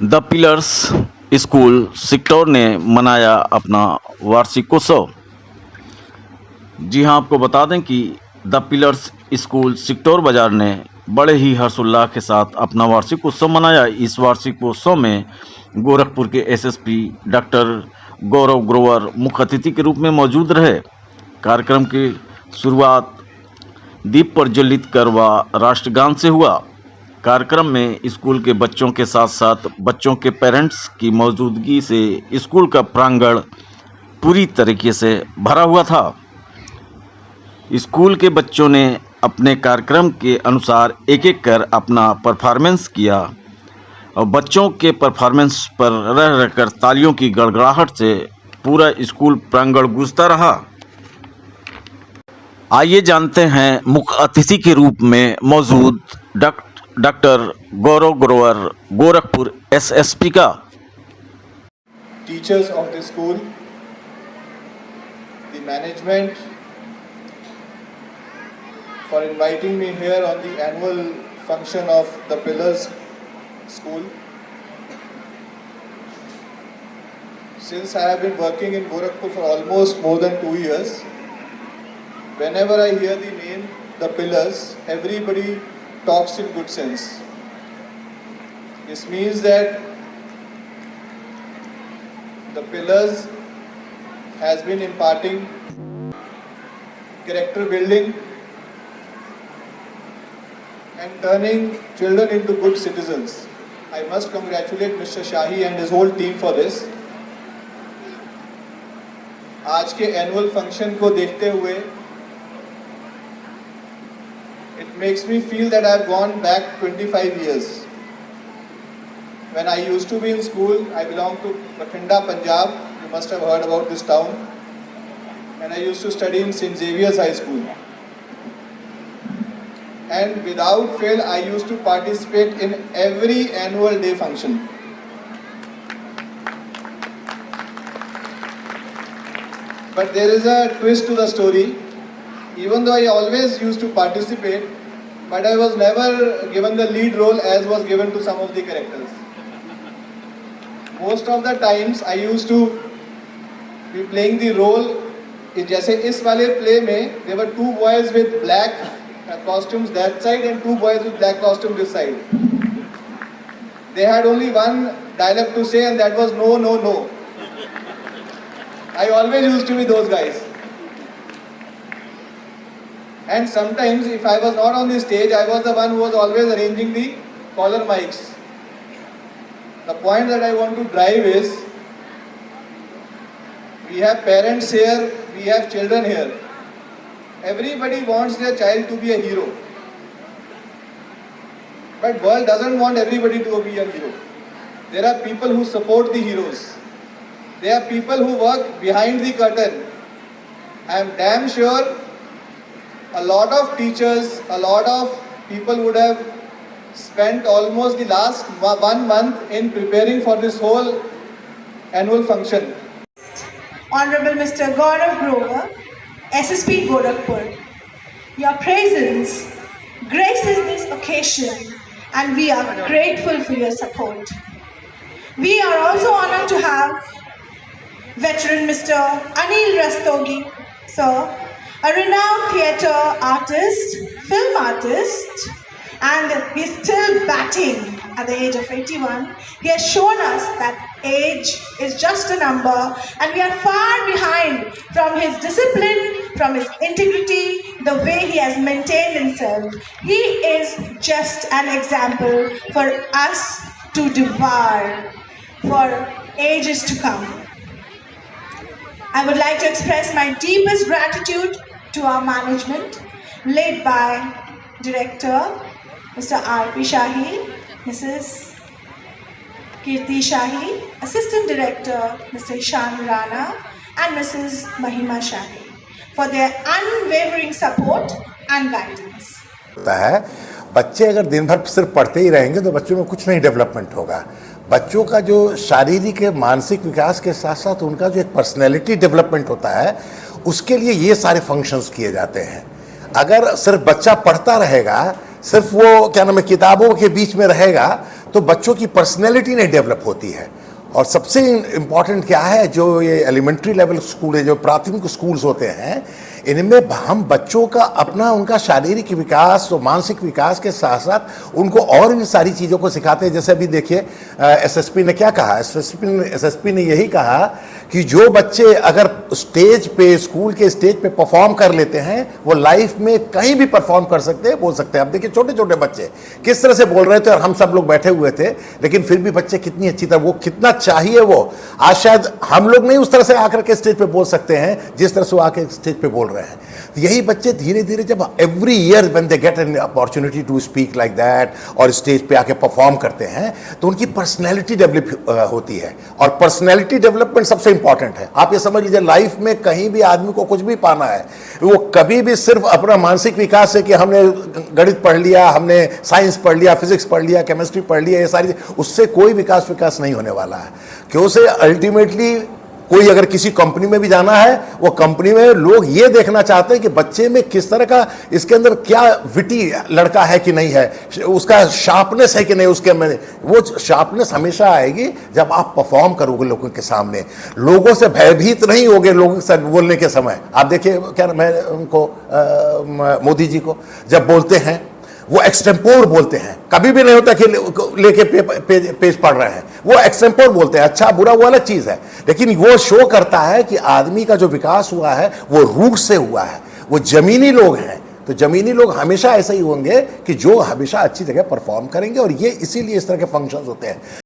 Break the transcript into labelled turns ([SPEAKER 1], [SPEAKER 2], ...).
[SPEAKER 1] The pillars school Siktaur ने मनाया अपना वार्षिकोत्सव। जी हां, आपको बता दें कि द पिलर्स स्कूल सिक्टौर बाजार ने बड़े ही हर्षोल्लास के साथ अपना वार्षिक उत्सव मनाया। इस वार्षिक उत्सव में गोरखपुर के एसएसपी डॉक्टर गौरव ग्रोवर मुख्य अतिथि के रूप में मौजूद रहे। कार्यक्रम की शुरुआत दीप प्रज्वलित कर व राष्ट्रगान से हुआ। कार्यक्रम में स्कूल के बच्चों के साथ साथ बच्चों के पेरेंट्स की मौजूदगी से स्कूल का प्रांगण पूरी तरीके से भरा हुआ था। स्कूल के बच्चों ने अपने कार्यक्रम के अनुसार एक एक कर अपना परफॉर्मेंस किया और बच्चों के परफॉर्मेंस पर रह रहकर तालियों की गड़गड़ाहट से पूरा स्कूल प्रांगण गूंजता रहा। आइए जानते हैं मुख्य अतिथि के रूप में मौजूद डॉक्टर गौरव ग्रोवर गोरखपुर एसएसपी का।
[SPEAKER 2] Teachers of the school, the management, for inviting me here on the annual function of the Pillars School. Since I have been working in Gorakhpur for almost more than 2 years, whenever I hear the name the Pillars, everybody talks in good sense. This means that the Pillars has been imparting character building and turning children into good citizens. I must congratulate Mr. Shahi and his whole team for this. आज के annual function को देखते हुए it makes me feel that I have gone back 25 years. When I used to be in school, I belong to Bathinda, Punjab. You must have heard about this town. And I used to study in St. Xavier's High School. And without fail, I used to participate in every annual day function. But there is a twist to the story. Even though I always used to participate, but I was never given the lead role as was given to some of the characters. Most of the times I used to be playing the role in जैसे इस वाले play में there were 2 boys with black costumes that side and 2 boys with black costume this side. They had only one dialogue to say and that was no, no, no. I always used to be those guys. And sometimes if I was not on the stage, I was the one who was always arranging the caller mics. The point that I want to drive is, we have parents here, we have children here. Everybody wants their child to be a hero. But world doesn't want everybody to be a hero. There are people who support the heroes. There are people who work behind the curtain. I am damn sure a lot of teachers, a lot of people would have spent almost the last 1 month in preparing for this whole annual function.
[SPEAKER 3] Honorable Mr. Gaurav Grover, SSP Gorakhpur, your presence graces this occasion and we are grateful for your support. We are also honored to have veteran Mr. Anil Rastogi, sir, a renowned theatre artist, film artist, and he's still batting at the age of 81. He has shown us that age is just a number and we are far behind from his discipline, from his integrity, the way he has maintained himself. He is just an example for us to devour for ages to come. I would like to express my deepest gratitude to our management, led by Director Mr. R.P. Shahi, Mrs. Kirti Shahi, Assistant Director Mr. Ishan Rana, and Mrs. Mahima Shahi for their unwavering support and guidance.
[SPEAKER 4] बच्चे अगर दिन भर सिर्फ पढ़ते ही रहेंगे तो बच्चों में कुछ नहीं डेवलपमेंट होगा। बच्चों का जो शारीरिक मानसिक विकास के साथ साथ उनका जो एक पर्सनैलिटी डेवलपमेंट होता है, उसके लिए ये सारे फंक्शंस किए जाते हैं। अगर सिर्फ बच्चा पढ़ता रहेगा सिर्फ वो क्या नाम है किताबों के बीच में रहेगा तो बच्चों की पर्सनैलिटी नहीं डेवलप होती है। और सबसे इम्पॉर्टेंट क्या है, जो ये एलिमेंट्री लेवल स्कूल है, जो प्राथमिक स्कूल्स होते हैं, इनमें हम बच्चों का अपना उनका शारीरिक विकास और मानसिक विकास के साथ साथ उनको और भी सारी चीज़ों को सिखाते हैं। जैसे अभी देखिए एसएसपी ने क्या कहा, एसएसपी ने यही कहा कि जो बच्चे अगर स्टेज पे, स्कूल के स्टेज पे परफॉर्म कर लेते हैं, वो लाइफ में कहीं भी परफॉर्म कर सकते हैं, बोल सकते हैं। अब देखिए छोटे छोटे बच्चे किस तरह से बोल रहे थे और हम सब लोग बैठे हुए थे, लेकिन फिर भी बच्चे कितनी अच्छी तरह, वो कितना चाहिए वो आज शायद हम लोग नहीं उस तरह से आकर के स्टेज पे बोल सकते हैं जिस तरह से वो आके स्टेज पे बोल रहे हैं। तो यही बच्चे धीरे धीरे जब every year when they get an opportunity to speak like that और स्टेज पे आके परफॉर्म करते हैं तो उनकी पर्सनैलिटी डेवलप होती है। और पर्सनैलिटी डेवलपमेंट सबसे इंपॉर्टेंट है। आप ये समझ लीजिए लाइफ में कहीं भी आदमी को कुछ भी पाना है, वो कभी भी सिर्फ अपना मानसिक विकास है कि हमने गणित पढ़ लिया, हमने साइंस पढ़ लिया, फिजिक्स पढ़ लिया, केमिस्ट्री पढ़ लिया, ये सारी, उससे कोई विकास नहीं होने वाला है। क्यों से अल्टीमेटली कोई अगर किसी कंपनी में भी जाना है, वो कंपनी में लोग ये देखना चाहते हैं कि बच्चे में किस तरह का, इसके अंदर क्या विटी लड़का है कि नहीं है, उसका शार्पनेस है कि नहीं, उसके में वो शार्पनेस हमेशा आएगी जब आप परफॉर्म करोगे लोगों के सामने, लोगों से भयभीत नहीं होगे लोगों के साथ बोलने के समय। आप देखिए क्या मैं उनको मोदी जी को जब बोलते हैं वो एक्सटेम्पोर बोलते हैं, कभी भी नहीं होता कि लेके पेज पढ़ रहे हैं, वो एक्सटेम्पोर बोलते हैं। अच्छा बुरा वो अलग चीज है, लेकिन वो शो करता है कि आदमी का जो विकास हुआ है वो रूट से हुआ है, वो जमीनी लोग हैं। तो जमीनी लोग हमेशा ऐसे ही होंगे कि जो हमेशा अच्छी जगह परफॉर्म करेंगे, और ये इसीलिए इस तरह के फंक्शंस होते हैं।